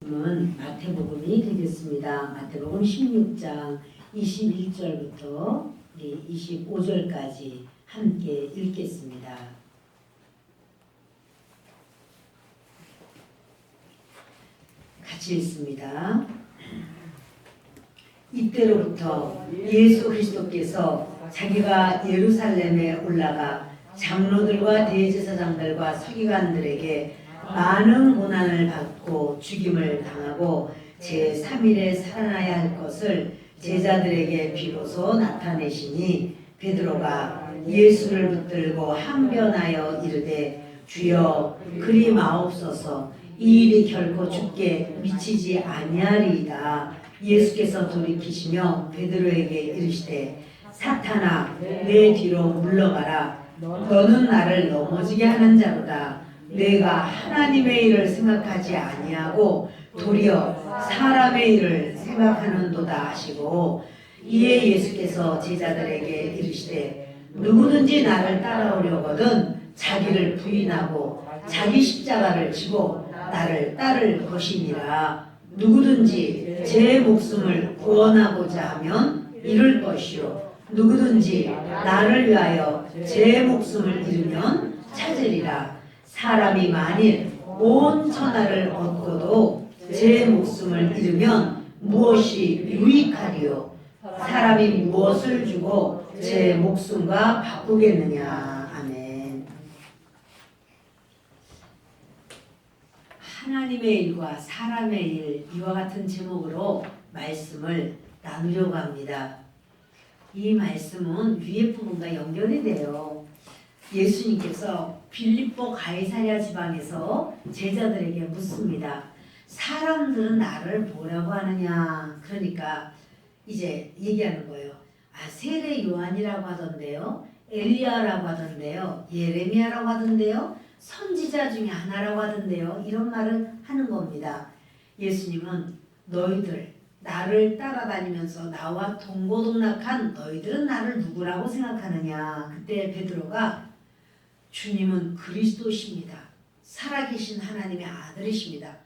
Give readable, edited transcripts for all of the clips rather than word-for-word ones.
은 마태복음이 되겠습니다. 마태복음 16장 21절부터 25절까지 함께 읽겠습니다. 같이 읽습니다. 이때로부터 예수 그리스도께서 자기가 예루살렘에 올라가 장로들과 대제사장들과 서기관들에게 많은 고난을 받고 죽임을 당하고 제3일에 살아나야 할 것을 제자들에게 비로소 나타내시니 베드로가 예수를 붙들고 항변하여 이르되 주여 그리 마옵소서 이 일이 결코 주께 미치지 아니하리이다. 예수께서 돌이키시며 베드로에게 이르시되 사탄아 내 뒤로 물러가라. 너는 나를 넘어지게 하는 자로다. 내가 하나님의 일을 생각하지 아니하고 도리어 사람의 일을 생각하는도다 하시고 이에 예수께서 제자들에게 이르시되 누구든지 나를 따라오려거든 자기를 부인하고 자기 십자가를 지고 나를 따를 것이니라. 누구든지 제 목숨을 구원하고자 하면 잃을 것이요 누구든지 나를 위하여 제 목숨을 잃으면 찾으리라. 사람이 만일 온 천하를 얻고도 제 목숨을 잃으면 무엇이 유익하리요? 사람이 무엇을 주고 제 목숨과 바꾸겠느냐? 아멘. 하나님의 일과 사람의 일, 이와 같은 제목으로 말씀을 나누려고 합니다. 이 말씀은 위의 부분과 연결이 돼요. 예수님께서 빌립보 가이사랴 지방에서 제자들에게 묻습니다. 사람들은 나를 뭐라고 하느냐? 그러니까 이제 얘기하는 거예요. 세례 요한이라고 하던데요. 엘리야라고 하던데요. 예레미야라고 하던데요. 선지자 중에 하나라고 하던데요. 이런 말을 하는 겁니다. 예수님은 너희들 나를 따라다니면서 나와 동고동락한 너희들은 나를 누구라고 생각하느냐? 그때 베드로가 주님은 그리스도십니다. 살아계신 하나님의 아들이십니다.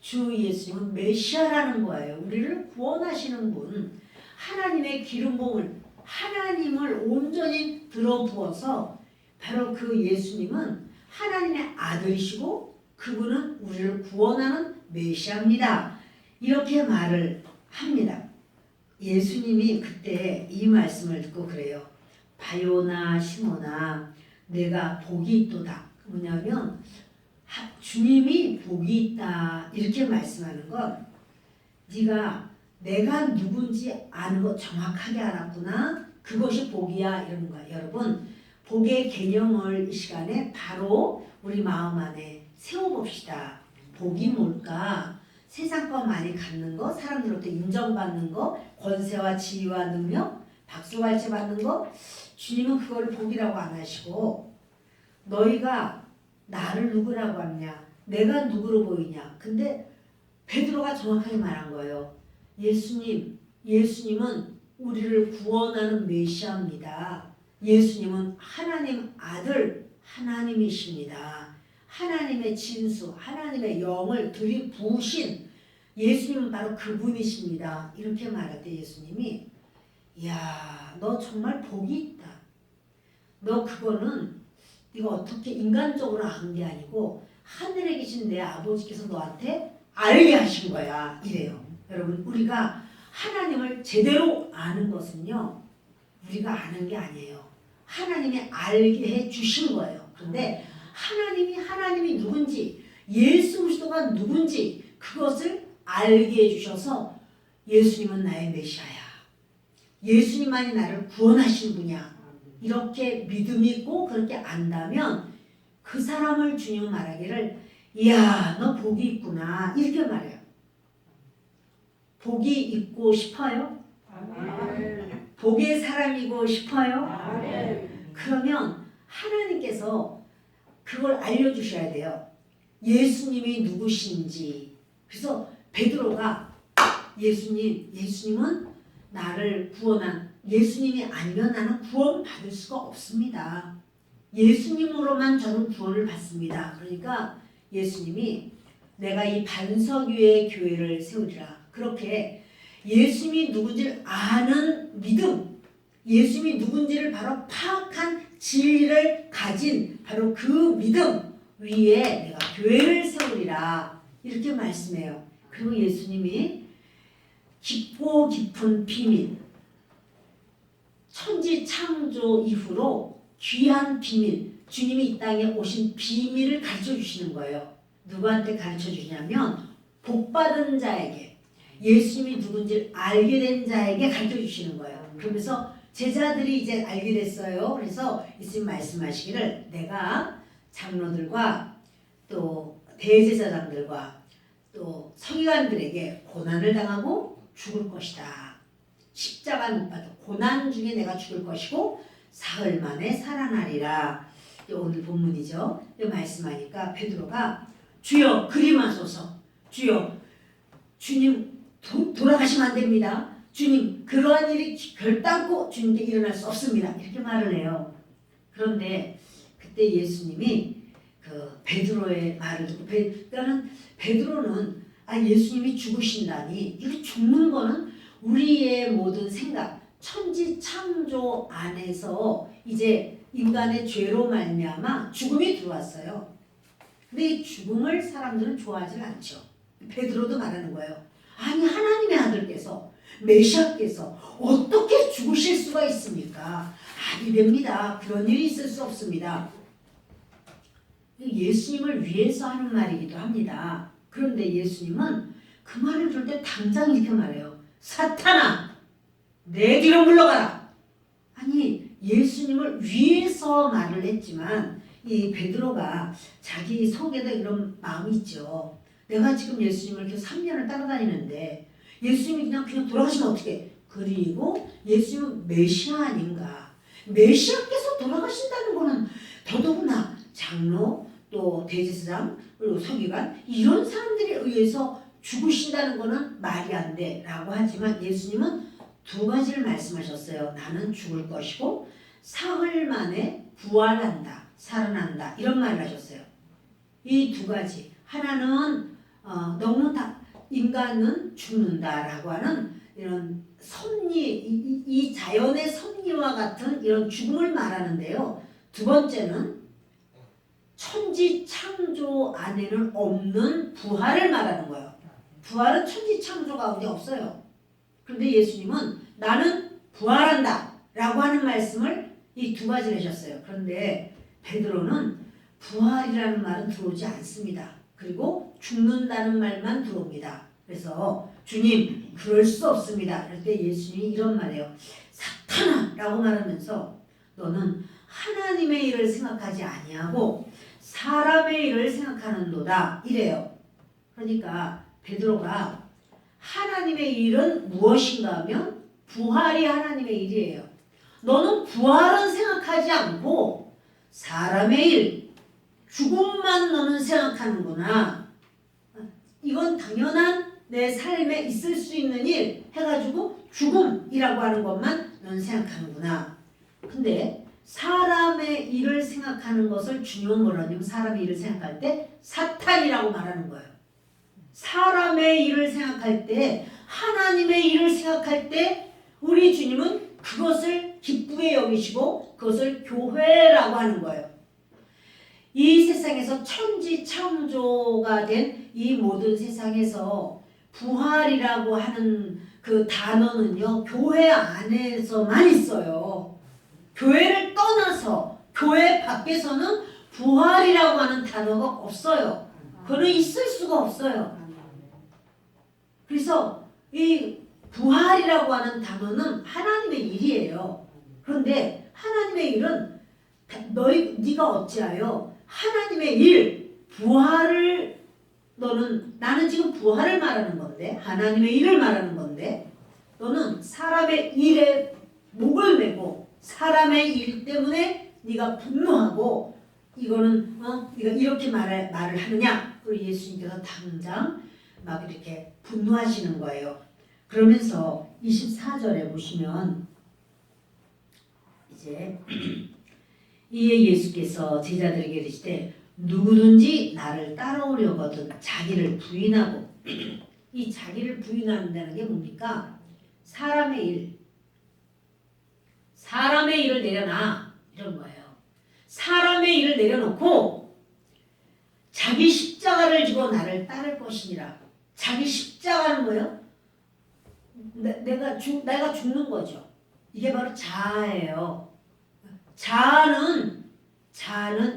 주 예수님은 메시아라는 거예요. 우리를 구원하시는 분, 하나님의 기름 부음을 하나님을 온전히 들어부어서 바로 그 예수님은 하나님의 아들이시고 그분은 우리를 구원하는 메시아입니다. 이렇게 말을 합니다. 예수님이 그때 이 말씀을 듣고 그래요. 바요나 시모나 내가 복이 있도다. 뭐냐면 주님이 복이 있다 이렇게 말씀하는 건 네가 내가 누군지 아는 거 정확하게 알았구나. 그것이 복이야 이러는 거야. 여러분 복의 개념을 이 시간에 바로 우리 마음 안에 세워봅시다. 복이 뭘까? 세상 것 많이 갖는 거, 사람들로부터 인정받는 거, 권세와 지위와 능력, 박수갈채 받는 거. 주님은 그거를 복이라고 안 하시고 너희가 나를 누구라고 하느냐? 내가 누구로 보이냐? 근데 베드로가 정확하게 말한 거예요. 예수님은 우리를 구원하는 메시아입니다. 예수님은 하나님 아들, 하나님이십니다. 하나님의 진수, 하나님의 영을 들이부으신 예수님은 바로 그분이십니다. 이렇게 말할 때 예수님이 이야, 너 정말 복이 있다. 너 그거는 네가 어떻게 인간적으로 안 게 아니고 하늘에 계신 내 아버지께서 너한테 알게 하신 거야. 이래요. 여러분 우리가 하나님을 제대로 아는 것은요. 우리가 아는 게 아니에요. 하나님이 알게 해 주신 거예요. 그런데 하나님이 누군지 예수 그리스도가 누군지 그것을 알게 해주셔서 예수님은 나의 메시아야. 예수님만이 나를 구원하신 분이야. 이렇게 믿음이 있고 그렇게 안다면 그 사람을 주님 말하기를 이야 너 복이 있구나 이렇게 말해요. 복이 있고 싶어요? 복의 사람이고 싶어요? 그러면 하나님께서 그걸 알려주셔야 돼요. 예수님이 누구신지. 그래서 베드로가 예수님은 나를 구원한 예수님이 아니면 나는 구원 받을 수가 없습니다. 예수님으로만 저는 구원을 받습니다. 그러니까 예수님이 내가 이 반석 위에 교회를 세우리라. 그렇게 예수님이 누군지를 아는 믿음, 예수님이 누군지를 바로 파악한 진리를 가진 바로 그 믿음 위에 내가 교회를 세우리라. 이렇게 말씀해요. 그리고 예수님이 깊고 깊은 비밀, 천지 창조 이후로 귀한 비밀, 주님이 이 땅에 오신 비밀을 가르쳐 주시는 거예요. 누구한테 가르쳐 주냐면 복받은 자에게, 예수님이 누군지를 알게 된 자에게 가르쳐 주시는 거예요. 그러면서 제자들이 이제 알게 됐어요. 그래서 예수님 말씀하시기를 내가 장로들과 또 대제사장들과 또 서기관들에게 고난을 당하고 죽을 것이다. 십자가 못 박혀 고난 중에 내가 죽을 것이고 사흘 만에 살아나리라. 오늘 본문이죠. 이 말씀하니까 베드로가 주여 그림하소서. 주여 주님 돌아가시면 안 됩니다. 주님 그러한 일이 결단코 주님께 일어날 수 없습니다. 이렇게 말을 해요. 그런데 그때 예수님이 그 베드로의 말을 듣고 베드로는 예수님이 죽으신다니 이거 죽는 거는 우리의 모든 생각 천지 창조 안에서 이제 인간의 죄로 말미암아 죽음이 들어왔어요. 근데 이 죽음을 사람들은 좋아하지 않죠. 베드로도 말하는 거예요. 아니 하나님의 아들께서 메시아께서 어떻게 죽으실 수가 있습니까? 아니 됩니다. 그런 일이 있을 수 없습니다. 예수님을 위해서 하는 말이기도 합니다. 그런데 예수님은 그 말을 들을 때 당장 이렇게 말해요. 사탄아 내 뒤로 물러가라. 아니 예수님을 위해서 말을 했지만 이 베드로가 자기 속에도 이런 마음이 있죠. 내가 지금 예수님을 이렇게 3년을 따라다니는데 예수님이 그냥 돌아가시면 어떡해. 그리고 예수님은 메시아 아닌가. 메시아께서 돌아가신다는 거는 더더구나 장로 또 대제사장 그리고 서기관 이런 사람들에 의해서 죽으신다는 거는 말이 안 돼 라고 하지만 예수님은 두 가지를 말씀하셨어요. 나는 죽을 것이고 사흘 만에 부활한다. 살아난다. 이런 말을 하셨어요. 이 두 가지. 하나는 너무 인간은 죽는다라고 하는 이런 섭리, 이 자연의 섭리와 같은 이런 죽음을 말하는데요. 두 번째는 천지 창조 안에는 없는 부활을 말하는 거예요. 부활은 천지 창조 가운데 없어요. 그런데 예수님은 나는 부활한다 라고 하는 말씀을 이 두 가지를 하셨어요. 그런데 베드로는 부활이라는 말은 들어오지 않습니다. 그리고 죽는다는 말만 들어옵니다. 그래서 주님 그럴 수 없습니다. 그럴 때 예수님이 이런 말이에요. 사탄아 라고 말하면서 너는 하나님의 일을 생각하지 아니하고 사람의 일을 생각하는도다 이래요. 그러니까 베드로가 하나님의 일은 무엇인가 하면 부활이 하나님의 일이에요. 너는 부활은 생각하지 않고 사람의 일, 죽음만 너는 생각하는구나. 이건 당연한 내 삶에 있을 수 있는 일 해가지고 죽음이라고 하는 것만 넌 생각하는구나. 근데 사람의 일을 생각하는 것을 중요한 거라면 사람의 일을 생각할 때 사탄이라고 말하는 거예요. 사람의 일을 생각할 때 하나님의 일을 생각할 때 우리 주님은 그것을 기쁘게 여기시고 그것을 교회라고 하는 거예요. 이 세상에서 천지 창조가 된 이 모든 세상에서 부활이라고 하는 그 단어는요 교회 안에서만 있어요. 교회를 떠나서 교회 밖에서는 부활이라고 하는 단어가 없어요. 그거는 있을 수가 없어요. 그래서 이 부활이라고 하는 단어는 하나님의 일이에요. 그런데 하나님의 일은 네가 어찌하여 하나님의 일, 부활을 나는 지금 부활을 말하는 건데 하나님의 일을 말하는 건데 너는 사람의 일에 목을 매고 사람의 일 때문에 네가 분노하고 이거는 네가 이렇게 말을 하느냐? 그리고 예수님께서 당장 막 이렇게 분노하시는 거예요. 그러면서 24절에 보시면 이제 이에 예수께서 제자들에게 이르시되 누구든지 나를 따라오려거든 자기를 부인하고 이 자기를 부인한다는 게 뭡니까? 사람의 일을 내려놔 이런 거예요. 사람의 일을 내려놓고 자기 십자가를 지고 나를 따를 것이니라. 자기 십자가는 뭐예요? 내가 죽는 거죠. 이게 바로 자아예요. 자아는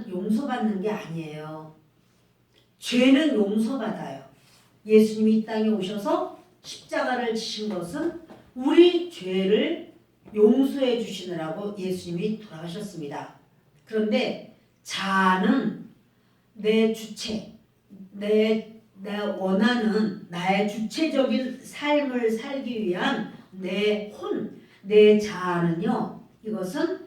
용서받는 게 아니에요. 죄는 용서받아요. 예수님이 이 땅에 오셔서 십자가를 지신 것은 우리 죄를 용서해 주시느라고 예수님이 돌아가셨습니다. 그런데 자아는 내 주체, 내가 원하는 나의 주체적인 삶을 살기 위한 내 자아는요. 이것은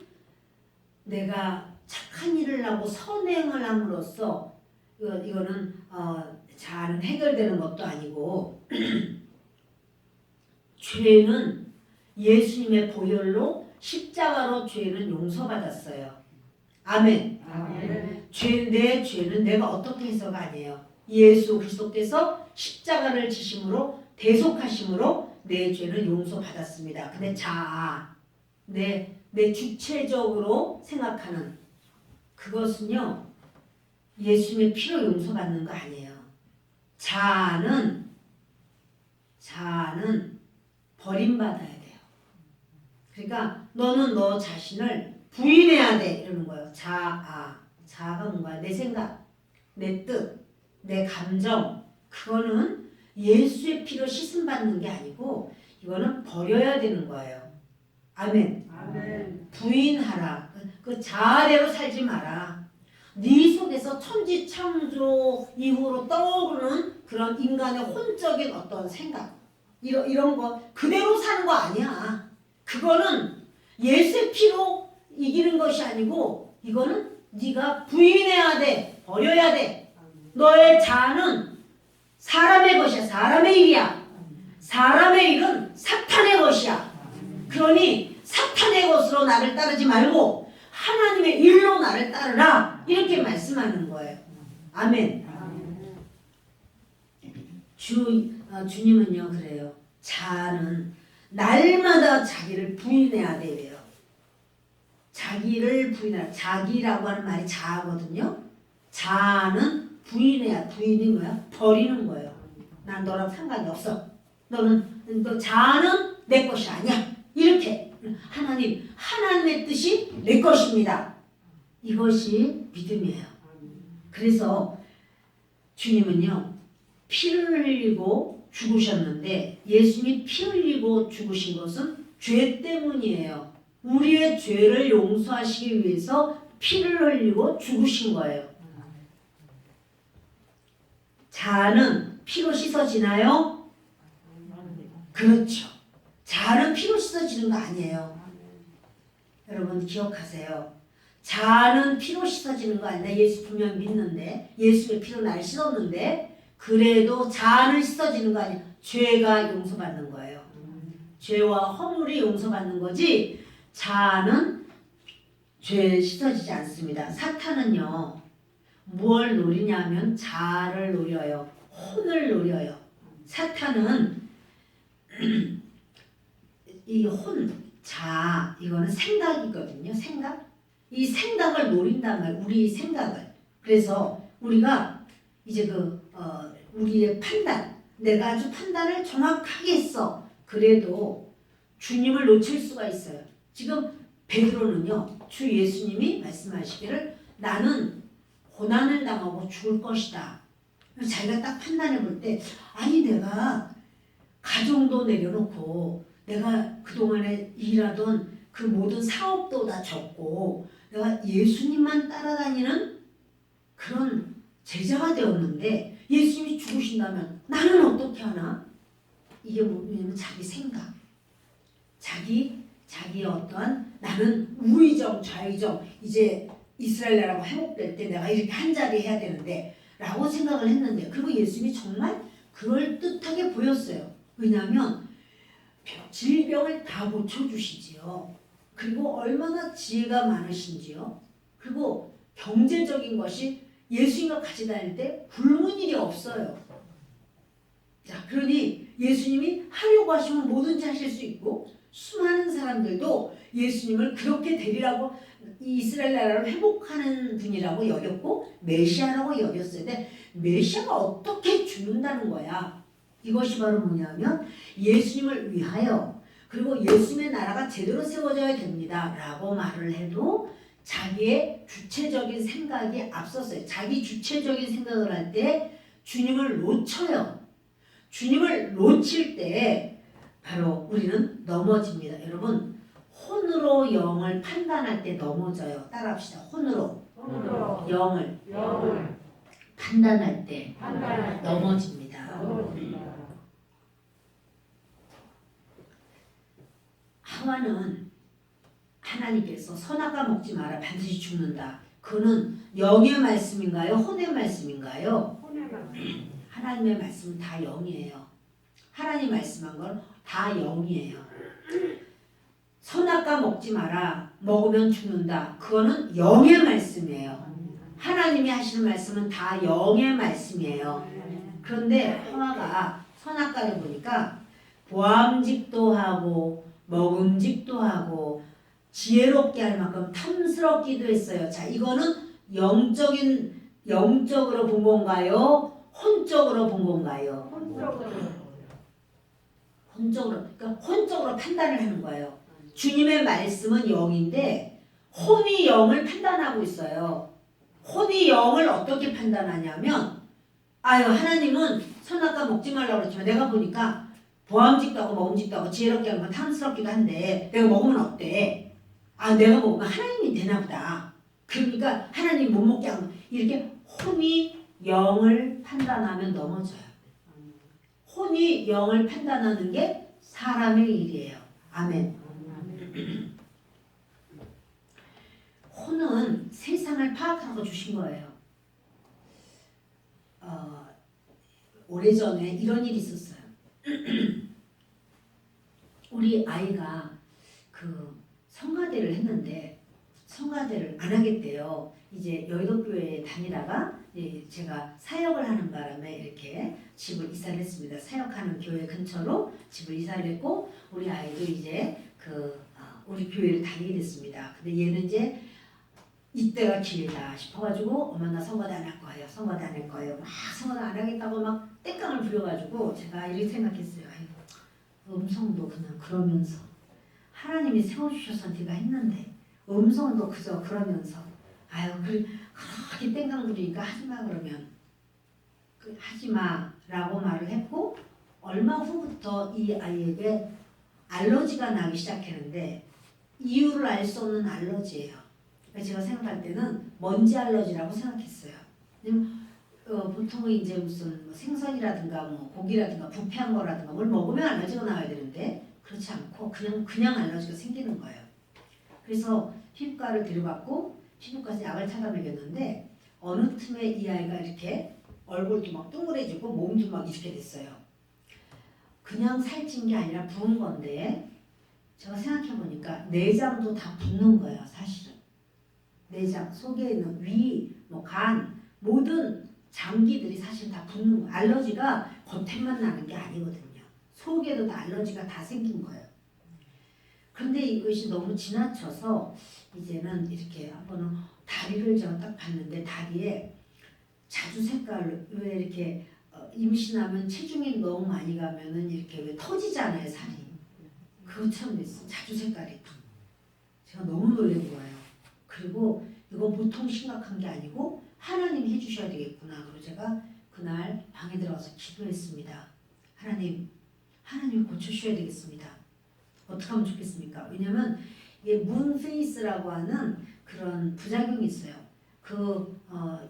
내가 착한 일을 하고 선행을 함으로써 이거는 자아는 해결되는 것도 아니고 죄는 예수님의 보혈로 십자가로 죄는 용서받았어요. 아멘. 내 죄는 내가 어떻게 해서가 아니에요. 예수 그리스도께서 십자가를 지심으로 대속하심으로 내 죄는 용서받았습니다. 근데 자아, 내 주체적으로 생각하는 그것은요. 예수님의 피로 용서받는 거 아니에요. 자아는 버림받아야 돼요. 그러니까 너는 너 자신을 부인해야 돼 이러는 거예요. 자아가 뭔가 내 생각, 내 뜻, 내 감정 그거는 예수의 피로 씻음받는 게 아니고 이거는 버려야 되는 거예요. 아멘. 부인하라. 그 자아대로 살지 마라. 네 속에서 천지창조 이후로 떠오르는 그런 인간의 혼적인 어떤 생각 이런 거 그대로 사는 거 아니야. 그거는 예수의 피로 이기는 것이 아니고 이거는 네가 부인해야 돼. 버려야 돼. 너의 자아는 사람의 것이야. 사람의 일이야. 사람의 일은 사탄의 것이야. 그러니 사탄의 것으로 나를 따르지 말고 하나님의 일로 나를 따르라. 이렇게 말씀하는 거예요. 아멘. 주님은요 그래요. 자아는 날마다 자기를 부인해야 돼요. 자기를 부인하라. 자기라고 하는 말이 자아거든요. 자아는 부인해야. 부인이 뭐야? 버리는 거예요. 난 너랑 상관이 없어. 너 자아는 내 것이 아니야. 이렇게 하나님의 뜻이 내 것입니다. 이것이 믿음이에요. 그래서 주님은요 피를 흘리고 죽으셨는데 예수님이 피 흘리고 죽으신 것은 죄 때문이에요. 우리의 죄를 용서하시기 위해서 피를 흘리고 죽으신 거예요. 자아는 피로 씻어지나요? 그렇죠. 자아는 피로 씻어지는 거 아니에요. 여러분 기억하세요. 자아는 피로 씻어지는 거 아니야. 예수 분명 믿는데 예수의 피로 나를 씻었는데 그래도 자아는 씻어지는 거 아니야. 죄가 용서받는 거예요. 죄와 허물이 용서받는 거지 자아는 죄 씻어지지 않습니다. 사탄은요 뭘 노리냐면 자아를 노려요. 혼을 노려요. 사탄은 이 자아 이거는 생각이거든요. 생각. 이 생각을 노린단 말이에요. 우리 생각을. 그래서 우리가 이제 우리의 판단, 내가 아주 판단을 정확하게 했어. 그래도 주님을 놓칠 수가 있어요. 지금 베드로는요, 주 예수님이 말씀하시기를 나는 고난을 당하고 죽을 것이다. 자기가 딱 판단해 볼 때, 아니 내가 가정도 내려놓고 내가 그동안에 일하던 그 모든 사업도 다 접고 내가 예수님만 따라다니는 그런 제자가 되었는데 예수님이 죽으신다면 나는 어떻게 하나? 이게 뭐냐면 자기 생각, 자기 어떠한 나는 우의정, 좌의정 이제 이스라엘 나라가 회복될 때 내가 이렇게 한 자리 해야 되는데 라고 생각을 했는데 그리고 예수님이 정말 그럴듯하게 보였어요. 왜냐하면 질병을 다 고쳐주시지요. 그리고 얼마나 지혜가 많으신지요. 그리고 경제적인 것이 예수님과 같이 다닐 때 굶은 일이 없어요. 자, 그러니 예수님이 하려고 하시면 뭐든지 하실 수 있고 수많은 사람들도 예수님을 그렇게 되리라고 이스라엘 나라를 회복하는 분이라고 여겼고 메시아라고 여겼어요. 근데 메시아가 어떻게 죽는다는 거야. 이것이 바로 뭐냐면 예수님을 위하여 그리고 예수님의 나라가 제대로 세워져야 됩니다 라고 말을 해도 자기의 주체적인 생각이 앞섰어요. 자기 주체적인 생각을 할 때 주님을 놓쳐요. 주님을 놓칠 때 바로 우리는 넘어집니다. 여러분 혼으로 영을 판단할 때 넘어져요. 따라합시다. 혼으로 영을 판단할 때 넘어집니다. 하와는 하나님께서 선악과 먹지 마라 반드시 죽는다. 그는 영의 말씀인가요? 혼의 말씀인가요? 하나님의 말씀은 다 영이에요. 하나님 말씀한 건 다 영이에요. 선악과 먹지 마라. 먹으면 죽는다. 그거는 영의 말씀이에요. 하나님이 하시는 말씀은 다 영의 말씀이에요. 그런데 하와가 선악과를 보니까 보암직도 하고 먹음직도 하고 지혜롭게 할 만큼 탐스럽기도 했어요. 자, 이거는 영적으로 본 건가요? 혼적으로 본 건가요? 그러니까 혼적으로 판단을 하는 거예요. 주님의 말씀은 영인데 혼이 영을 판단하고 있어요. 혼이 영을 어떻게 판단하냐면 하나님은 선악과 먹지 말라고 그랬지만 내가 보니까 보암직도 하고 먹음직도 하고 지혜롭게 하는 건 탐스럽기도 한데 내가 먹으면 어때? 내가 먹으면 하나님이 되나 보다. 그러니까 하나님 못 먹게 하면 이렇게 혼이 영을 판단하면 넘어져요. 혼이 영을 판단하는 게 사람의 일이에요. 아멘. 혼은 세상을 파악하고 주신 거예요. 오래전에 이런 일이 있었어요. 우리 아이가 그 성가대를 했는데 성가대를 안 하겠대요. 이제 여의도교회에 다니다가 제가 사역을 하는 바람에 이렇게 집을 이사를 했습니다. 사역하는 교회 근처로 집을 이사를 했고 우리 아이도 이제 우리 교회를 다니게 됐습니다. 근데 얘는 이제 이때가 기회다 싶어가지고 엄마 나 성가대 안 할 거예요. 성가대 안 할 거예요. 막 성가대 안 하겠다고 막 땡깡을 부려가지고 제가 이렇게 생각했어요. 음성도 그냥 그러면서 하나님이 세워주셔서 네가 했는데 음성도 그저 그러면서 그렇게 땡깡 부리니까 하지마 그러면 하지마라고 말을 했고 얼마 후부터 이 아이에게 알러지가 나기 시작했는데 이유를 알 수 없는 알러지예요. 제가 생각할 때는 먼지 알러지라고 생각했어요. 보통은 이제 무슨 생선이라든가 고기라든가 부패한 거라든가 뭘 먹으면 알러지가 나와야 되는데 그렇지 않고 그냥 알러지가 생기는 거예요. 그래서 피부과를 데려갔고 피부과에서 약을 타다 먹였는데 어느 틈에 이 아이가 이렇게 얼굴도 막 둥그레지고 몸도 막 이렇게 됐어요. 그냥 살찐 게 아니라 부은 건데 제가 생각해보니까 내장도 다 붓는 거예요. 사실은. 내장, 속에 있는 위, 간, 모든 장기들이 사실 다 붓는 거예요. 알러지가 겉에만 나는 게 아니거든요. 속에도 다 알러지가 다 생긴 거예요. 그런데 이것이 너무 지나쳐서 이제는 이렇게 한번은 다리를 제가 딱 봤는데 다리에 자주 색깔 왜 이렇게 임신하면 체중이 너무 많이 가면은 이렇게 왜 터지잖아요 살이. 그것처럼 됐어. 자주 색깔이. 제가 너무 놀란 거예요. 그리고 이거 보통 심각한 게 아니고 하나님이 해주셔야 되겠구나. 그리고 제가 그날 방에 들어가서 기도했습니다. 하나님 고쳐주셔야 되겠습니다. 어떻게 하면 좋겠습니까? 왜냐면 이게 문페이스라고 하는 그런 부작용이 있어요.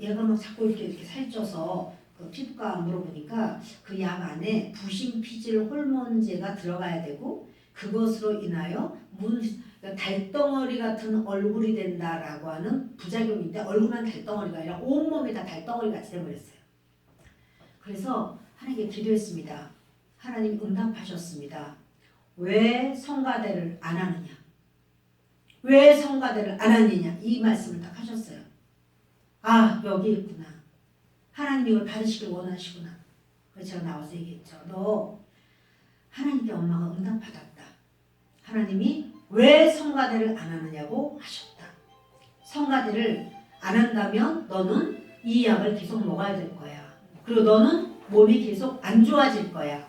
얘가 막 자꾸 이렇게 살쪄서 피부과 물어보니까 그 약 안에 부신피질 호르몬제가 들어가야 되고 그것으로 인하여 달덩어리 같은 얼굴이 된다라고 하는 부작용인데 얼굴만 달덩어리가 아니라 온몸이 다 달덩어리 같이 돼버렸어요. 그래서 하나님께 기도했습니다. 하나님 응답하셨습니다. 왜 성가대를 안 하느냐? 왜 성가대를 안 하느냐? 이 말씀을 딱 하셨어요. 아, 여기 있구나. 하나님이 이걸 받으시길 원하시구나. 그래서 제가 나와서 얘기했죠. 너 하나님께 엄마가 응답받았다. 하나님이 왜 성가대를 안 하느냐고 하셨다. 성가대를 안 한다면 너는 이 약을 계속 먹어야 될 거야. 그리고 너는 몸이 계속 안 좋아질 거야.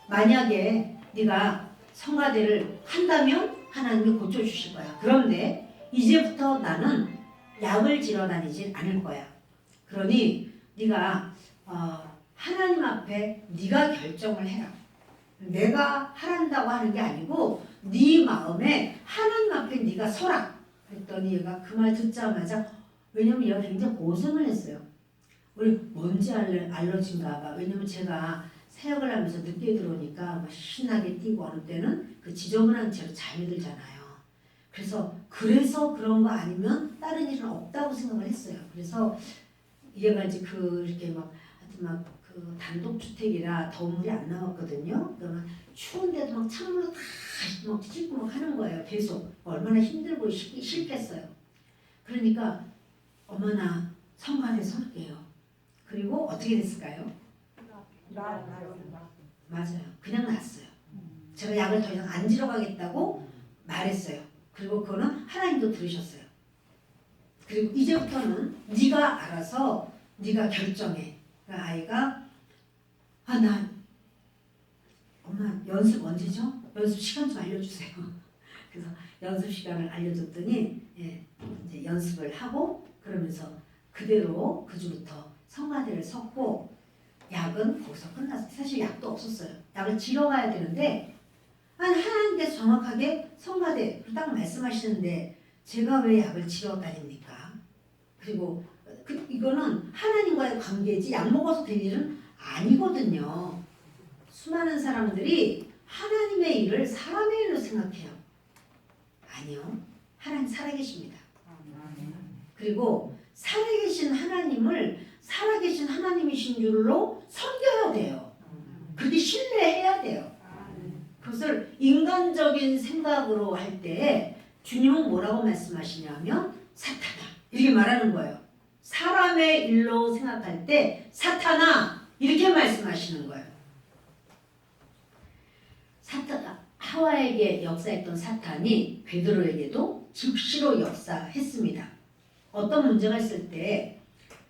만약에 네가 성가대를 한다면 하나님이 고쳐주실 거야. 그런데 이제부터 나는 약을 지러 다니지 않을 거야. 그러니 네가 하나님 앞에 네가 결정을 해라. 내가 하란다고 하는 게 아니고 네 마음에 하나님 앞에 네가 서라. 그랬더니 얘가 그 말 듣자마자, 왜냐면 얘가 굉장히 고생을 했어요. 우리 먼지 알러지인가 봐. 왜냐면 제가 사역을 하면서 늦게 들어오니까 막 신나게 뛰고 어느 때는 그 지저분한 채로 잠이 들잖아요. 그래서 그런 거 아니면 다른 일은 없다고 생각을 했어요. 그래서 얘가 이제 이렇게 그 단독주택이라 더운 물이 안 나왔거든요. 그러면 추운데도 막 찬물로 다막 씻고 막 하는 거예요. 계속 얼마나 힘들고 싫겠어요. 그러니까 엄마 나 성관에 설게요. 그리고 어떻게 됐을까요? 맞아요. 그냥 났어요. 제가 약을 더 이상 안 지러 가겠다고 말했어요. 그리고 그거는 하나님도 들으셨어요. 그리고 이제부터는 네가 알아서 네가 결정해. 그러니까 아이가 나 엄마 연습 언제죠? 연습 시간 좀 알려주세요. 그래서 연습 시간을 알려줬더니 이제 연습을 하고 그러면서 그대로 그 주부터 성가대를 섰고 약은 거기서 끝났어요. 사실 약도 없었어요. 약을 지러 가야 되는데 하나님께서 정확하게 성가대 딱 말씀하시는데 제가 왜 약을 지러 다닙니까? 그리고 이거는 하나님과의 관계지 약 먹어서 될 일은 아니거든요. 수많은 사람들이 하나님의 일을 사람의 일로 생각해요. 아니요. 하나님 살아계십니다. 그리고 살아계신 하나님을 살아계신 하나님이신 줄로 섬겨야 돼요. 그렇게 신뢰해야 돼요. 그것을 인간적인 생각으로 할 때 주님은 뭐라고 말씀하시냐면 사탄아 이렇게 말하는 거예요. 사람의 일로 생각할 때 사탄아 이렇게 말씀하시는 거예요. 하와에게 역사했던 사탄이 베드로에게도 즉시로 역사했습니다. 어떤 문제가 있을 때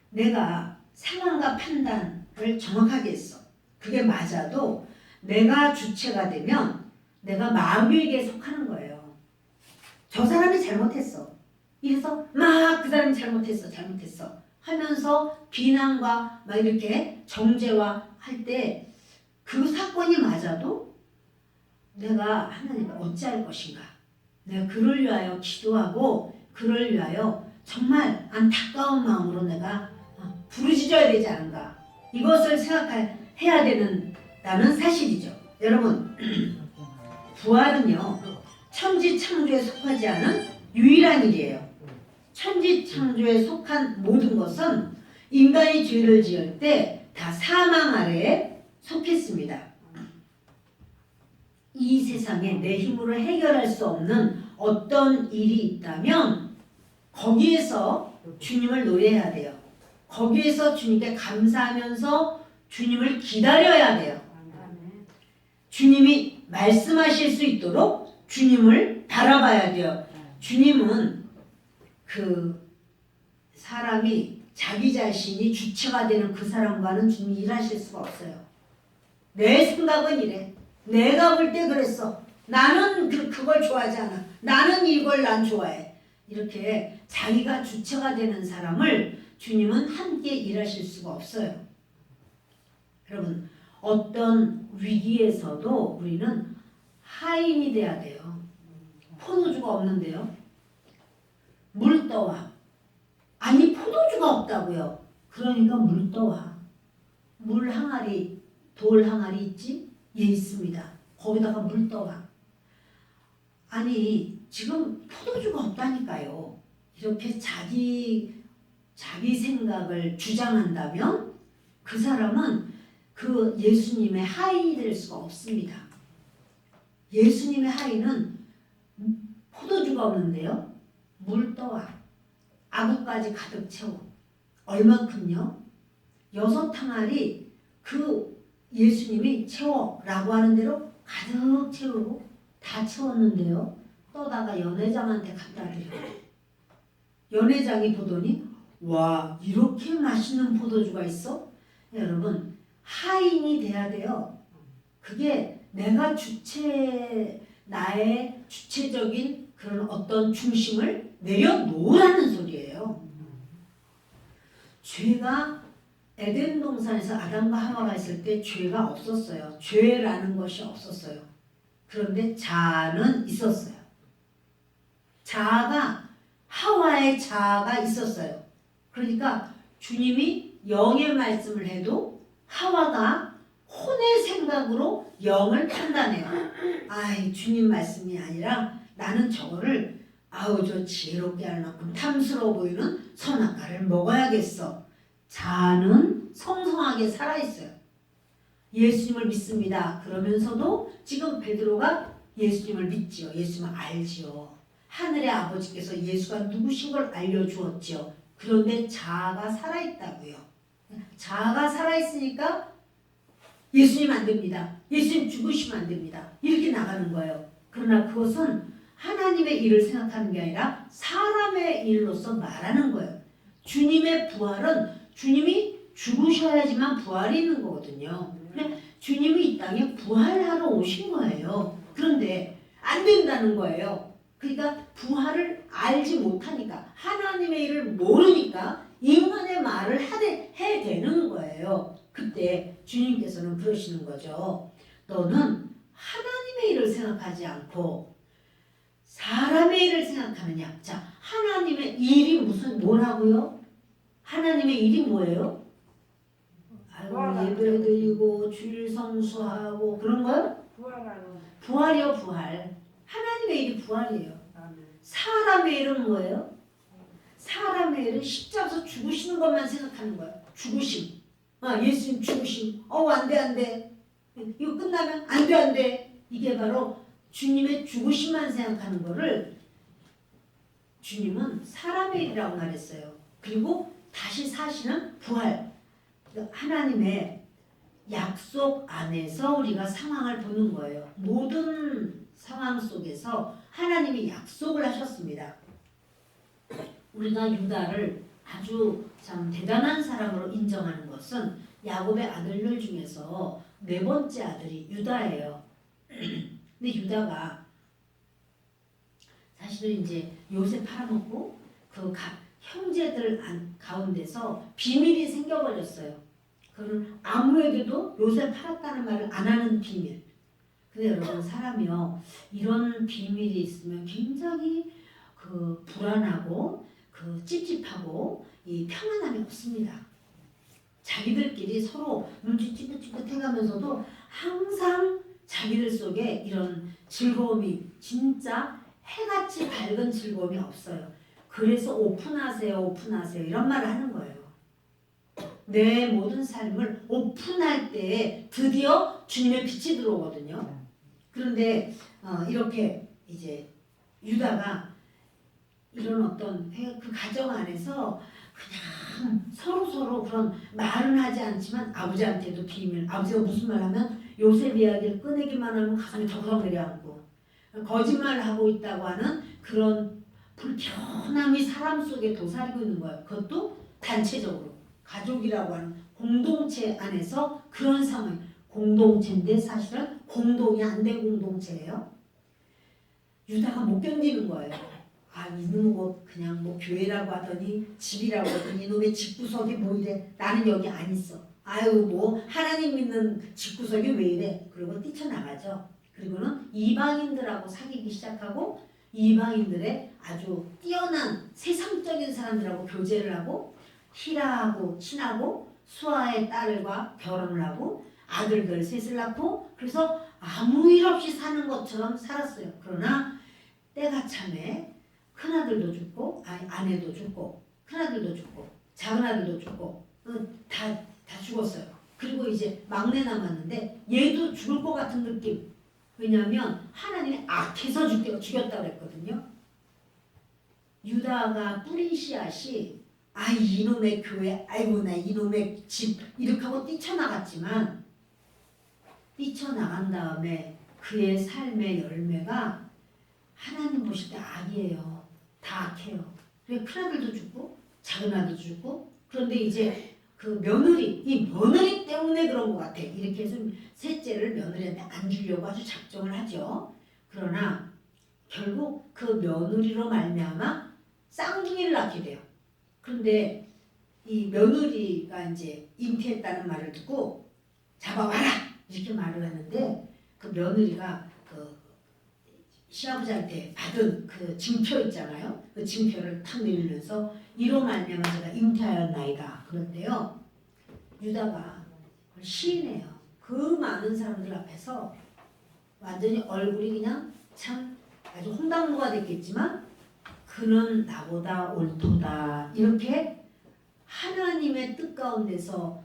내가 상황과 판단을 정확하게 했어. 그게 맞아도 내가 주체가 되면 내가 마귀에게 속하는 거예요. 저 사람이 잘못했어. 이래서 막 그 사람이 잘못했어 하면서 비난과 막 이렇게 정죄와 할 때 그 사건이 맞아도 내가 하나님을 어찌할 것인가? 내가 그를 위하여 기도하고 그를 위하여 정말 안타까운 마음으로 내가 부르짖어야 되지 않은가? 이것을 생각해야 되는다는 사실이죠. 여러분, 부활은요 천지창조에 속하지 않은 유일한 일이에요. 천지창조에 속한 모든 것은 인간이 죄를 지을 때 다 사망 아래에 속했습니다. 이 세상에 내 힘으로 해결할 수 없는 어떤 일이 있다면 거기에서 주님을 노래해야 돼요. 거기에서 주님께 감사하면서 주님을 기다려야 돼요. 주님이 말씀하실 수 있도록 주님을 바라봐야 돼요. 주님은 그 사람이 자기 자신이 주체가 되는 그 사람과는 주님이 일하실 수가 없어요. 내 생각은 이래. 내가 볼 때 그랬어. 나는 그걸 좋아하지 않아. 나는 이걸 난 좋아해. 이렇게 자기가 주체가 되는 사람을 주님은 함께 일하실 수가 없어요. 여러분, 어떤 위기에서도 우리는 하인이 돼야 돼요. 포도주가 없는데요. 물 떠와. 아니 포도주가 없다고요. 그러니까 물 떠와. 물 항아리, 돌 항아리 있지? 예, 있습니다. 거기다가 물 떠와. 아니 지금 포도주가 없다니까요. 이렇게 자기 생각을 주장한다면 그 사람은 그 예수님의 하인이 될 수가 없습니다. 예수님의 하인은 포도주가 없는데요. 물 떠와. 아구까지 가득 채워. 얼만큼요? 6항아리 그 예수님이 채워라고 하는 대로 가득 채우고 다 채웠는데요. 떠다가 연회장한테 갖다 드려요. 연회장이 보더니 와, 이렇게 맛있는 포도주가 있어? 여러분, 하인이 돼야 돼요. 그게 내가 나의 주체적인 그런 어떤 중심을 내려놓으라는 소리예요. 죄가 에덴 동산에서 아담과 하와가 있을 때 죄가 없었어요. 죄라는 것이 없었어요. 그런데 자아는 있었어요. 하와의 자아가 있었어요. 그러니까 주님이 영의 말씀을 해도 하와가 혼의 생각으로 영을 판단해요. 아이, 주님 말씀이 아니라 나는 저거를 저 지혜롭게 할 만큼 탐스러워 보이는 선악과를 먹어야겠어. 자아는 성성하게 살아있어요. 예수님을 믿습니다. 그러면서도 지금 베드로가 예수님을 믿지요. 예수님을 알지요. 하늘의 아버지께서 예수가 누구신 걸 알려주었지요. 그런데 자아가 살아있다고요. 자아가 살아있으니까 예수님 안 됩니다. 예수님 죽으시면 안 됩니다. 이렇게 나가는 거예요. 그러나 그것은 하나님의 일을 생각하는 게 아니라 사람의 일로서 말하는 거예요. 주님의 부활은 주님이 죽으셔야지만 부활이 있는 거거든요. 주님이 이 땅에 부활하러 오신 거예요. 그런데 안 된다는 거예요. 그러니까 부활을 알지 못하니까 하나님의 일을 모르니까 인간의 말을 해야 되는 거예요. 그때 주님께서는 그러시는 거죠. 너는 하나님의 일을 생각하지 않고 사람의 일을 생각하느냐. 자, 하나님의 일이 뭐라고요? 하나님의 일이 뭐예요? 예배 드리고 주일 성수하고 그런 거요? 부활이요, 부활. 하나님의 일이 부활이에요. 사람의 일은 뭐예요? 사람의 일은 십자가에서 죽으시는 것만 생각하는 거예요. 죽으심. 예수님 죽으심. 안 돼. 이거 끝나면 안 돼. 이게 바로 주님의 죽으심만 생각하는 거를 주님은 사람의 일이라고 말했어요. 그리고 다시 사시는 부활. 하나님의 약속 안에서 우리가 상황을 보는 거예요. 모든 상황 속에서 하나님이 약속을 하셨습니다. 우리가 유다를 아주 참 대단한 사람으로 인정하는 것은 야곱의 아들들 중에서 4번째 아들이 유다예요. 근데 유다가 사실은 이제 요셉 팔아먹고 그 형제들 가운데서 비밀이 생겨버렸어요. 그건 아무에게도 요셉 팔았다는 말을 안 하는 비밀. 근데 여러분, 사람이요, 이런 비밀이 있으면 굉장히 불안하고 찝찝하고 이 평안함이 없습니다. 자기들끼리 서로 눈치 찌긋찌긋 해가면서도 항상 자기들 속에 이런 즐거움이, 진짜 해같이 밝은 즐거움이 없어요. 그래서 오픈하세요 이런 말을 하는 거예요. 내 모든 삶을 오픈할 때 드디어 주님의 빛이 들어오거든요. 그런데 이렇게 이제 유다가 이런 어떤 그 가정 안에서 그냥 서로 그런 말은 하지 않지만 아버지한테도 비밀, 아버지가 무슨 말 하면 요셉 이야기를 꺼내기만 하면 가슴이 덜덜 내려앉고, 거짓말을 하고 있다고 하는 그런 불편함이 사람 속에 도사리고 있는 거예요. 그것도 단체적으로 가족이라고 하는 공동체 안에서 그런 상황, 공동체인데 사실은 공동이 안 된 공동체예요. 유다가 못 견디는 거예요. 이놈 그냥 교회라고 하더니 집이라고 하더니 이놈의 집구석이 뭐 이래. 나는 여기 안 있어. 하나님 믿는 집구석이 왜 이래. 그리고 뛰쳐나가죠. 그리고는 이방인들하고 사귀기 시작하고 이방인들의 아주 뛰어난 세상적인 사람들하고 교제를 하고 히라하고 친하고 수아의 딸과 결혼을 하고 아들들 셋을 낳고, 그래서 아무 일 없이 사는 것처럼 살았어요. 그러나 때가 참에 큰아들도 죽고 아내도 죽고 큰아들도 죽고 작은아들도 죽고 다 죽었어요. 그리고 이제 막내 남았는데 얘도 죽을 것 같은 느낌. 왜냐하면 하나님이 악해서 죽였다고 그랬거든요. 유다가 뿌린 씨앗이 아 이놈의 교회, 아이고 나 이놈의 집 이렇게 하고 뛰쳐나갔지만 뛰쳐나간 다음에 그의 삶의 열매가 하나님 보실 때 악이에요. 다 악해요. 그래 큰 아들도 죽고 작은 아들도 죽고 그런데 이제 그 며느리 이 며느리 때문에 그런 것 같아. 이렇게 해서 셋째를 며느리한테 안 주려고 아주 작정을 하죠. 그러나 결국 그 며느리로 말미암아 쌍둥이를 낳게 돼요. 그런데 이 며느리가 이제 잉태했다는 말을 듣고 잡아와라 이렇게 말을 하는데 그 며느리가 그 시아버지한테 받은 그 증표 있잖아요. 그 증표를 탁 내밀면서 이로 말미암아 제가 잉태하였나이다. 그런데요. 유다가 그걸 시인해요. 그 많은 사람들 앞에서 완전히 얼굴이 그냥 참 아주 홍당무가 됐겠지만 그는 나보다 옳도다. 이렇게 하나님의 뜻 가운데서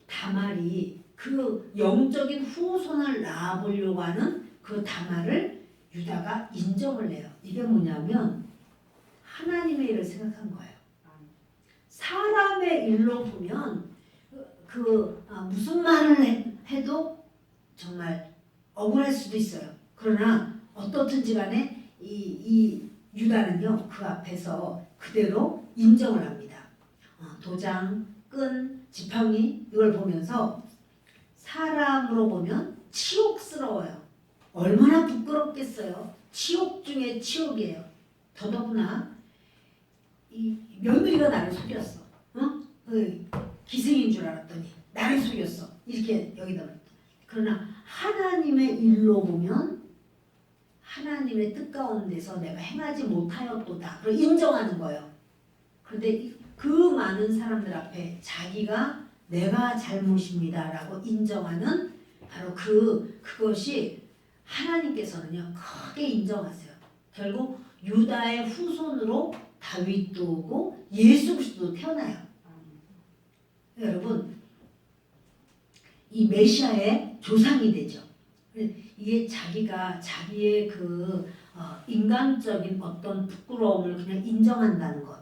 다말이 그 영적인 후손을 낳아보려고 하는 그 다말을 유다가 인정을 해요. 이게 뭐냐면 하나님의 일을 생각한 거예요. 사람의 일로 보면 무슨 말을 해도 정말 억울할 수도 있어요. 그러나 어떻든지 간에 이 유다는요 그 앞에서 그대로 인정을 합니다. 도장, 끈, 지팡이 이걸 보면서 사람으로 보면 치욕스러워요. 얼마나 부끄럽겠어요. 치욕 중에 치욕이에요. 더더구나 이 며느리가 나를 속였어. 기생인 줄 알았더니 나를 속였어. 이렇게 여기다 말했다. 그러나 하나님의 일로 보면 하나님의 뜻 가운데서 내가 행하지 못하였도다. 그걸 인정하는 거예요. 그런데 그 많은 사람들 앞에 자기가 내가 잘못입니다라고 인정하는 바로 그것이 하나님께서는요 크게 인정하세요. 결국 유다의 후손으로 다윗도 오고 예수 그리스도도 태어나요. 여러분 이 메시아의 조상이 되죠. 이게 자기의 인간적인 어떤 부끄러움을 그냥 인정한다는 것.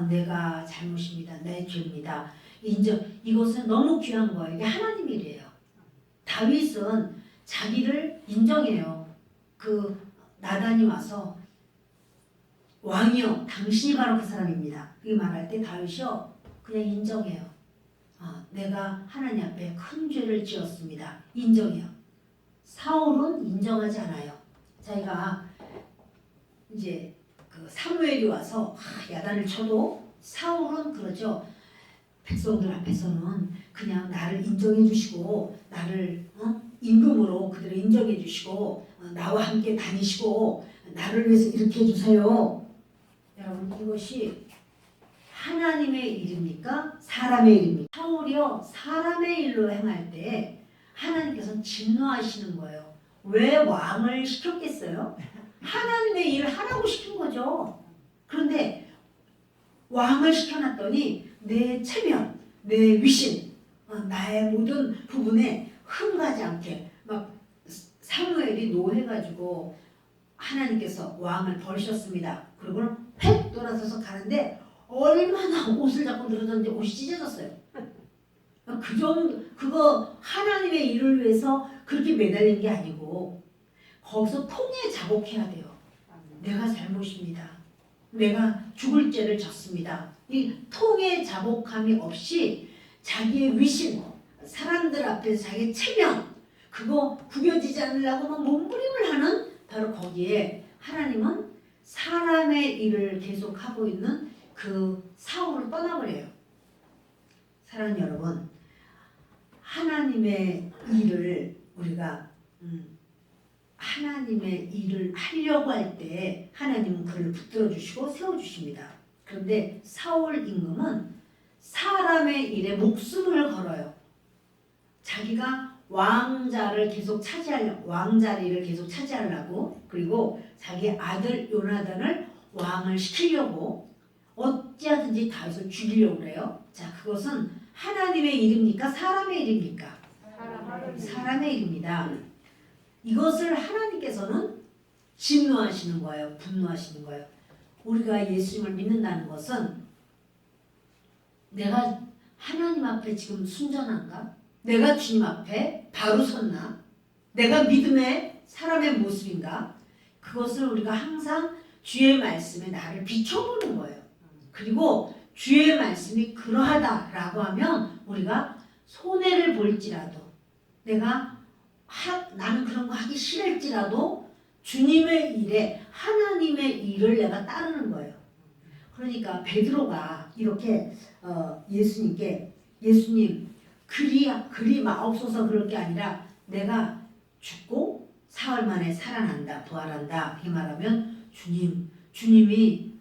내가 잘못입니다. 내 죄입니다. 이것은 너무 귀한 거예요. 이게 하나님 일이에요. 다윗은 자기를 인정해요. 그 나단이 와서 왕이여 당신이 바로 그 사람입니다. 이 말할 때 다윗이요 그냥 인정해요. 내가 하나님 앞에 큰 죄를 지었습니다. 인정해요. 사울은 인정하지 않아요. 자기가 이제 그 사무엘이 와서 야단을 쳐도 사울은 그러죠. 백성들 앞에서는 그냥 나를 인정해 주시고 나를 임금으로 그들을 인정해 주시고 나와 함께 다니시고 나를 위해서 이렇게 해주세요. 여러분 이것이 하나님의 일입니까? 사람의 일입니까? 사울이요 사람의 일로 행할 때 하나님께서는 진노하시는 거예요. 왜 왕을 시켰겠어요? 하나님의 일을 하라고 시킨 거죠. 그런데 왕을 시켜놨더니 내 체면, 내 위신, 나의 모든 부분에 흠가지 않게 막 사무엘이 노해가지고 하나님께서 왕을 버리셨습니다. 그리고는 획 돌아서서 가는데 얼마나 옷을 잡고 늘어졌는지 옷이 찢어졌어요. 그 정도 그거 하나님의 일을 위해서 그렇게 매달린 게 아니고 거기서 통에 자복해야 돼요. 내가 잘못입니다. 내가 죽을 죄를 졌습니다. 이 통에 자복함이 없이 자기의 위신, 사람들 앞에서 자기의 체면 그거 구겨지지 않으려고 막 몸부림을 하는 바로 거기에 하나님은 사람의 일을 계속하고 있는 그 사울을 떠나버려요. 사랑하는 여러분, 하나님의 일을 우리가 하나님의 일을 하려고 할 때 하나님은 그를 붙들어 주시고 세워 주십니다. 그런데 사울 임금은 사람의 일에 목숨을 걸어요. 자기가 왕자리를 계속 차지하려고 그리고 자기 아들 요나단을 왕을 시키려고 어찌하든지 다윗을 죽이려고 그래요. 자, 그것은 하나님의 일입니까? 사람의 일입니까? 사람의 일입니다. 이것을 하나님께서는 진노하시는 거예요. 분노하시는 거예요. 우리가 예수님을 믿는다는 것은 내가 하나님 앞에 지금 순전한가? 내가 주님 앞에 바로 섰나? 내가 믿음의 사람의 모습인가? 그것을 우리가 항상 주의 말씀에 나를 비춰보는 거예요. 그리고 주의 말씀이 그러하다라고 하면 우리가 손해를 볼지라도 나는 그런 거 하기 싫을지라도 주님의 일에 하나님의 일을 내가 따르는 거예요. 그러니까 베드로가 이렇게 예수님께 예수님 그리 마옵소서 그럴 게 아니라 내가 죽고 사흘 만에 살아난다 부활한다 이 말하면 주님이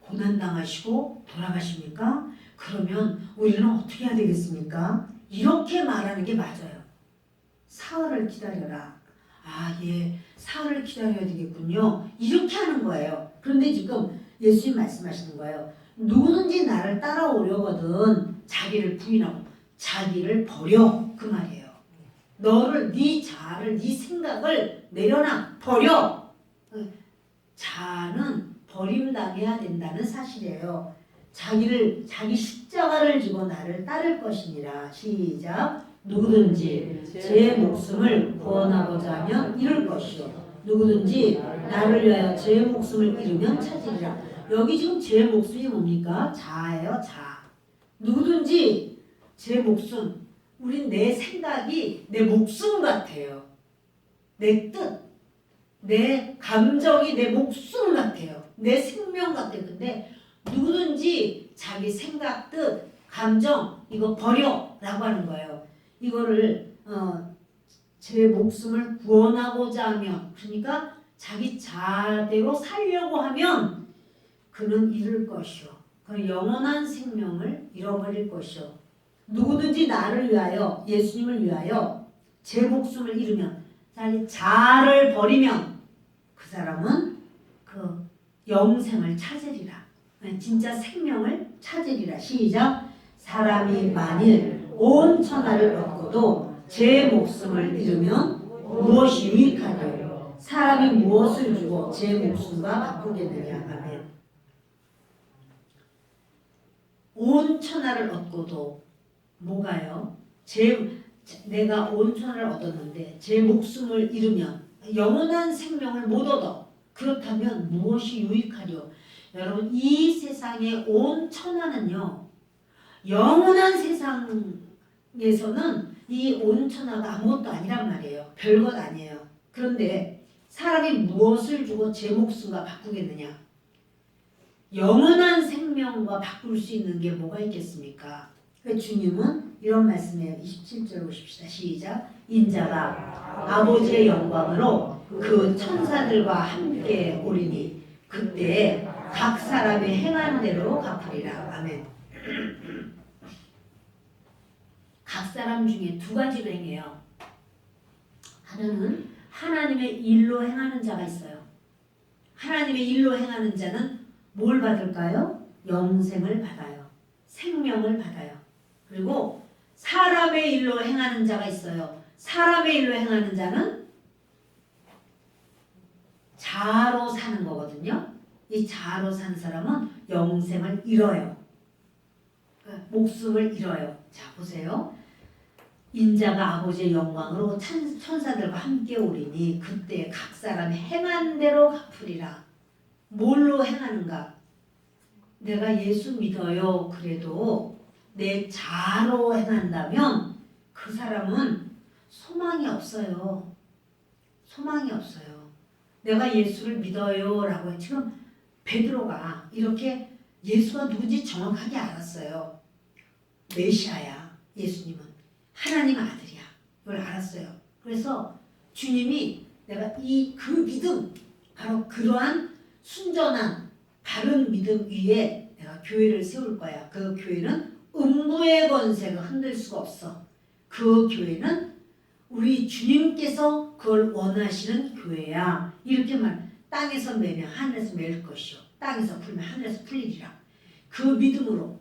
고난당하시고 돌아가십니까? 그러면 우리는 어떻게 해야 되겠습니까? 이렇게 말하는 게 맞아요. 사흘을 기다려라. 예, 사흘을 기다려야 되겠군요. 이렇게 하는 거예요. 그런데 지금 예수님 말씀하시는 거예요. 누구든지 나를 따라오려거든 자기를 부인하고 자기를 버려 그 말이에요. 네 자아를 네 생각을 내려놔 버려. 자아는 버림당해야 된다는 사실이에요. 자기 십자가를 지고 나를 따를 것이니라. 시작. 누구든지 제 목숨을 구원하고자 하면 잃을 것이요 누구든지 나를 위하여 제 목숨을 잃으면 찾으리라. 여기 지금 제 목숨이 뭡니까? 자아예요. 자아. 누구든지 제 목숨. 우린 내 생각이 내 목숨 같아요. 내 뜻, 내 감정이 내 목숨 같아요. 내 생명 같아요. 근데 누구든지 자기 생각, 뜻, 감정 이거 버려 라고 하는 거예요. 이거를 제 목숨을 구원하고자 하면 그러니까 자기 자아대로 살려고 하면 그는 잃을 것이요. 그 영원한 생명을 잃어버릴 것이요. 누구든지 나를 위하여 예수님을 위하여 제 목숨을 잃으면 자기 자아를 버리면 그 사람은 그 영생을 찾으리라. 진짜 생명을 찾으리라. 시작. 사람이 만일 온 천하를 얻고도 제 목숨을 잃으면 무엇이 유익하뇨? 사람이 무엇을 주고 제 목숨과 바꾸겠느냐. 아멘. 온 천하를 얻고도 뭐가요? 내가 온 천하를 얻었는데 제 목숨을 잃으면 영원한 생명을 못 얻어. 그렇다면 무엇이 유익하뇨? 여러분 이 세상의 온 천하는요. 영원한 세상에서는 이 온 천하가 아무것도 아니란 말이에요. 별것 아니에요. 그런데 사람이 무엇을 주고 제 목숨과 바꾸겠느냐? 영원한 생명과 바꿀 수 있는 게 뭐가 있겠습니까? 주님은 이런 말씀이에요. 27절 보십시다. 시작. 인자가 아버지의 영광으로 그 천사들과 함께 오리니 그때 각 사람이 행한 대로 갚으리라. 아멘. 각 사람 중에 두 가지로 행해요. 하나는 하나님의 일로 행하는 자가 있어요. 하나님의 일로 행하는 자는 뭘 받을까요? 영생을 받아요. 생명을 받아요. 그리고 사람의 일로 행하는 자가 있어요. 사람의 일로 행하는 자는 자아로 사는 거거든요. 이 자아로 사는 사람은 영생을 잃어요. 목숨을 잃어요. 자, 보세요. 인자가 아버지의 영광으로 천사들과 함께 오리니 그때 각 사람이 행한 대로 갚으리라. 뭘로 행하는가? 내가 예수 믿어요. 그래도 내 자아로 행한다면 그 사람은 소망이 없어요. 소망이 없어요. 내가 예수를 믿어요 라고 지금 베드로가 이렇게 예수가 누군지 정확하게 알았어요. 메시아야. 예수님은 하나님 아들이야. 이걸 알았어요. 그래서 주님이 내가 그 믿음 바로 그러한 순전한 바른 믿음 위에 내가 교회를 세울 거야. 그 교회는 음부의 권세가 흔들 수가 없어. 그 교회는 우리 주님께서 그걸 원하시는 교회야. 이렇게 땅에서 매면 하늘에서 매일 것이요. 땅에서 풀면 하늘에서 풀리리라. 그 믿음으로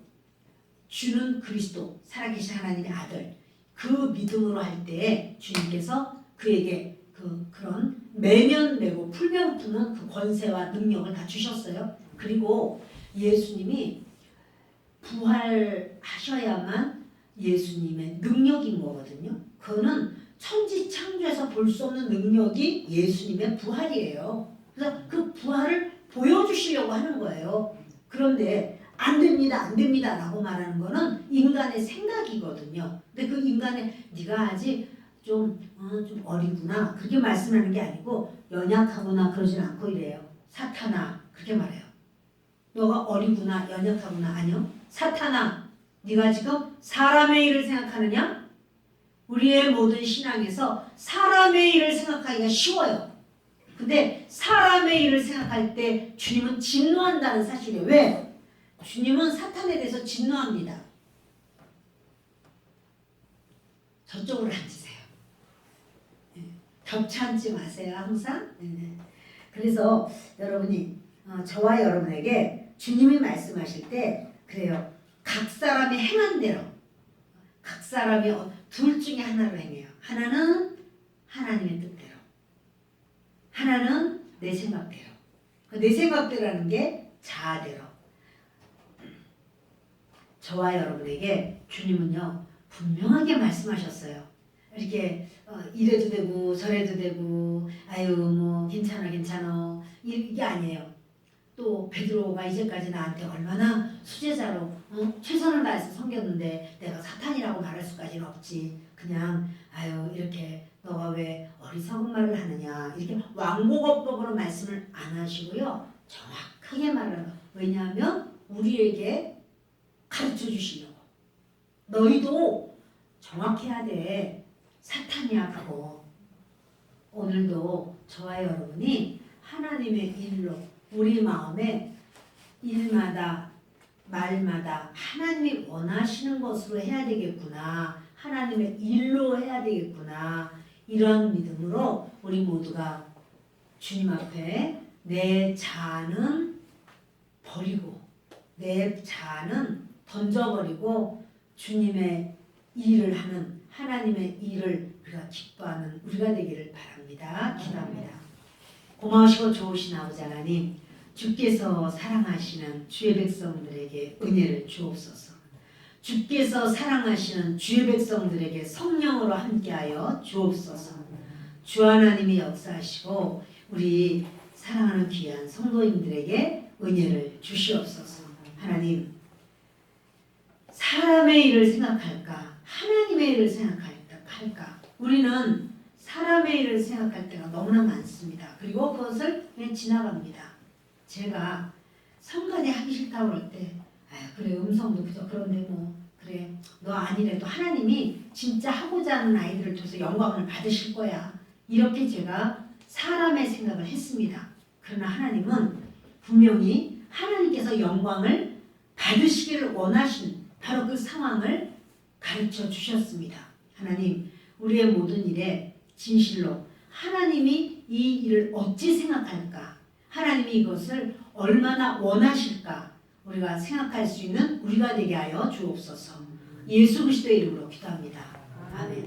주는 그리스도 살아계신 하나님의 아들 그 믿음으로 할 때 주님께서 그에게 그런 매면 매고 풀면 푸는 그 권세와 능력을 다 주셨어요. 그리고 예수님이 부활하셔야만 예수님의 능력인 거거든요. 그거는 천지창조에서 볼 수 없는 능력이 예수님의 부활이에요. 그래서 그 부활을 보여주시려고 하는 거예요. 그런데 안 됩니다, 안 됩니다 라고 말하는 거는 인간의 생각이거든요. 근데 그 인간의 네가 아직 좀 어리구나 그렇게 말씀하는 게 아니고 연약하구나 그러진 않고 이래요. 사탄아 그렇게 말해요. 너가 어리구나 연약하구나 아니요. 사탄아 네가 지금 사람의 일을 생각하느냐? 우리의 모든 신앙에서 사람의 일을 생각하기가 쉬워요. 근데 사람의 일을 생각할 때 주님은 진노한다는 사실이에요. 왜? 주님은 사탄에 대해서 진노합니다. 저쪽으로 앉으세요. 겹쳐 앉지 마세요. 항상. 그래서 여러분이 저와 여러분에게 주님이 말씀하실 때 그래요. 각 사람이 행한 대로 각 사람이 둘 중에 하나로 행해요. 하나는 하나님의 뜻대로 하나는 내 생각대로. 내 생각대로라는 게 자아대로. 저와 여러분에게 주님은요 분명하게 말씀하셨어요. 이렇게 이래도 되고 저래도 되고 아유 뭐 괜찮아 이게 아니에요. 또 베드로가 이제까지 나한테 얼마나 수제자로 최선을 다해서 섬겼는데 내가 사탄이라고 말할 수까지는 없지. 그냥 아유 이렇게 너가 왜 어리석은 말을 하느냐 이렇게 왕복어법으로 말씀을 안 하시고요. 정확하게 말하는 거예요. 왜냐하면 우리에게 가르쳐 주시려고. 너희도 정확해야 돼. 사탄이야 그거. 오늘도 저와 여러분이 하나님의 일로 우리 마음에 일마다 말마다 하나님이 원하시는 것으로 해야 되겠구나. 하나님의 일로 해야 되겠구나. 이런 믿음으로 우리 모두가 주님 앞에 내 자아는 버리고 내 자아는 던져버리고 주님의 일을 하는 하나님의 일을 우리가 기뻐하는 우리가 되기를 바랍니다. 기도합니다. 고마우시고 좋으신 아버지 하나님, 주께서 사랑하시는 주의 백성들에게 은혜를 주옵소서. 주께서 사랑하시는 주의 백성들에게 성령으로 함께하여 주옵소서. 주 하나님이 역사하시고 우리 사랑하는 귀한 성도님들에게 은혜를 주시옵소서. 하나님, 사람의 일을 생각할까? 하나님의 일을 생각할까? 우리는 사람의 일을 생각할 때가 너무나 많습니다. 그리고 그것을 그냥 지나갑니다. 제가 성간에 하기 싫다고 그럴 때 그래 음성도 그저 그런데 뭐 그래 너 아니래도 하나님이 진짜 하고자 하는 아이들을 통해서 영광을 받으실 거야. 이렇게 제가 사람의 생각을 했습니다. 그러나 하나님은 분명히 하나님께서 영광을 받으시기를 원하신 바로 그 상황을 가르쳐 주셨습니다. 하나님, 우리의 모든 일에 진실로 하나님이 이 일을 어찌 생각할까? 하나님이 이것을 얼마나 원하실까? 우리가 생각할 수 있는 우리가 되게 하여 주옵소서. 예수 그리스도의 이름으로 기도합니다. 아멘.